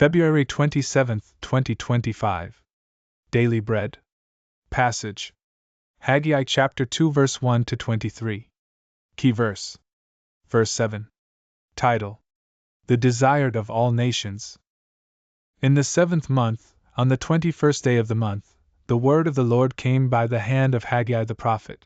February 27, 2025. Daily Bread. Passage. Haggai chapter 2 verse 1 to 23. Key verse. Verse 7. Title: The Desired of All Nations. In the 7th month, on the 21st day of the month, the word of the Lord came by the hand of Haggai the prophet.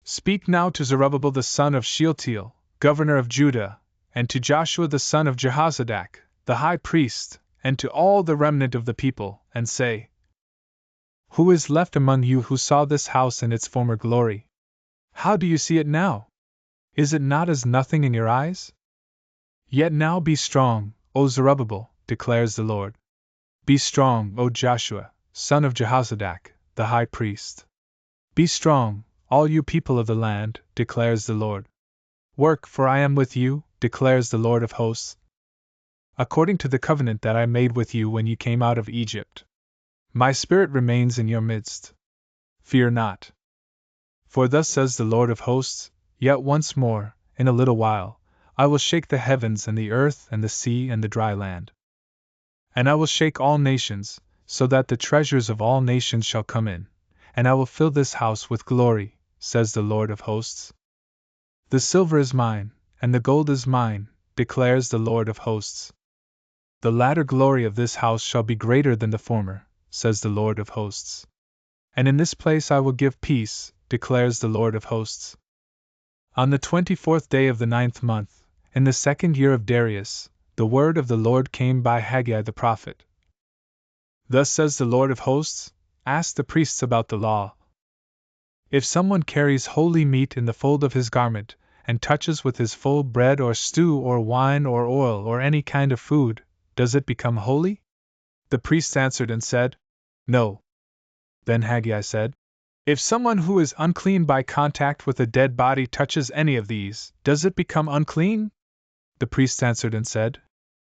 Speak now to Zerubbabel the son of Shealtiel, governor of Judah, and to Joshua the son of Jehozadak, the high priest, and to all the remnant of the people, and say, Who is left among you who saw this house in its former glory? How do you see it now? Is it not as nothing in your eyes? Yet now be strong, O Zerubbabel, declares the Lord. Be strong, O Joshua, son of Jehozadak, the high priest. Be strong, all you people of the land, declares the Lord. Work, for I am with you, declares the Lord of hosts, according to the covenant that I made with you when you came out of Egypt. My spirit remains in your midst. Fear not. For thus says the Lord of hosts, yet once more, in a little while, I will shake the heavens and the earth and the sea and the dry land. And I will shake all nations, so that the treasures of all nations shall come in, and I will fill this house with glory, says the Lord of hosts. The silver is mine, and the gold is mine, declares the Lord of hosts. The latter glory of this house shall be greater than the former, says the Lord of hosts. And in this place I will give peace, declares the Lord of hosts. On the 24th day of the 9th month, in the 2nd year of Darius, the word of the Lord came by Haggai the prophet. Thus says the Lord of hosts, ask the priests about the law. If someone carries holy meat in the fold of his garment, and touches with his fold bread or stew or wine or oil or any kind of food, does it become holy? The priests answered and said, No. Then Haggai said, If someone who is unclean by contact with a dead body touches any of these, does it become unclean? The priests answered and said,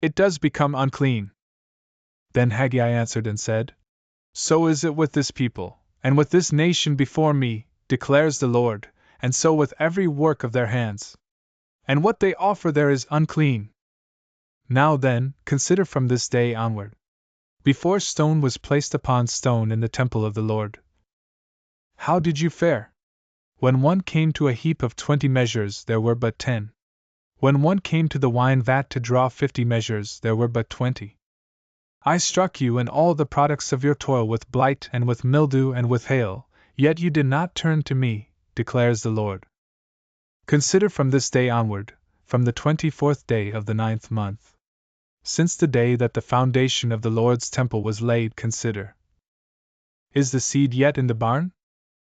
It does become unclean. Then Haggai answered and said, So is it with this people, and with this nation before me, declares the Lord, and so with every work of their hands. And what they offer there is unclean. Now then, consider from this day onward. Before stone was placed upon stone in the temple of the Lord. How did you fare? When one came to a heap of 20 measures, there were but 10. When one came to the wine vat to draw 50 measures, there were but 20. I struck you and all the products of your toil with blight and with mildew and with hail, yet you did not turn to me, declares the Lord. Consider from this day onward, from the 24th day of the 9th month. Since the day that the foundation of the Lord's temple was laid, consider. Is the seed yet in the barn?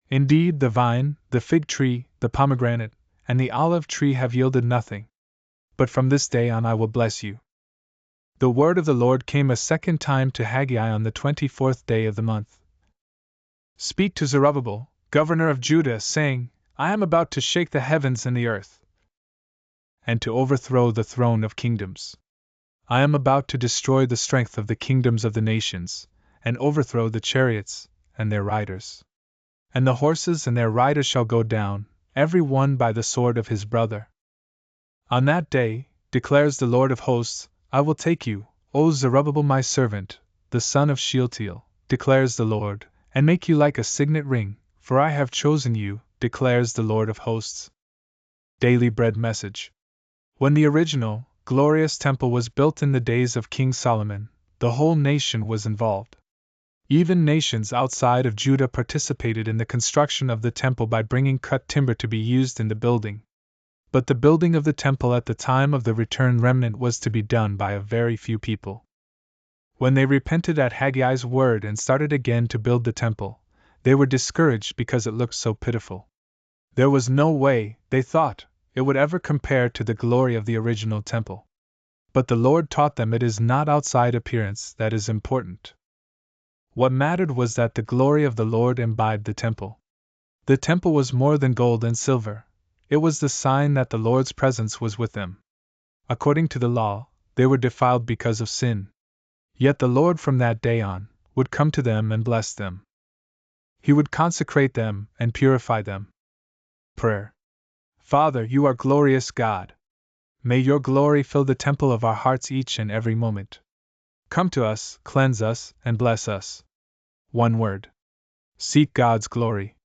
Indeed, the vine, the fig tree, the pomegranate, and the olive tree have yielded nothing. But from this day on I will bless you. The word of the Lord came a second time to Haggai on the 24th day of the month. Speak to Zerubbabel, governor of Judah, saying, I am about to shake the heavens and the earth, and to overthrow the throne of kingdoms. I am about to destroy the strength of the kingdoms of the nations, and overthrow the chariots and their riders. And the horses and their riders shall go down, every one by the sword of his brother. On that day, declares the Lord of hosts, I will take you, O Zerubbabel my servant, the son of Shealtiel, declares the Lord, and make you like a signet ring, for I have chosen you, declares the Lord of hosts. Daily Bread Message. When the original, glorious temple was built in the days of King Solomon, the whole nation was involved. Even nations outside of Judah participated in the construction of the temple by bringing cut timber to be used in the building. But the building of the temple at the time of the returned remnant was to be done by a very few people. When they repented at Haggai's word and started again to build the temple, they were discouraged because it looked so pitiful. There was no way, they thought, it would ever compare to the glory of the original temple. But the Lord taught them it is not outside appearance that is important. What mattered was that the glory of the Lord imbibed the temple. The temple was more than gold and silver. It was the sign that the Lord's presence was with them. According to the law, they were defiled because of sin. Yet the Lord from that day on would come to them and bless them. He would consecrate them and purify them. Prayer. Father, you are glorious God. May your glory fill the temple of our hearts each and every moment. Come to us, cleanse us, and bless us. One word. Seek God's glory.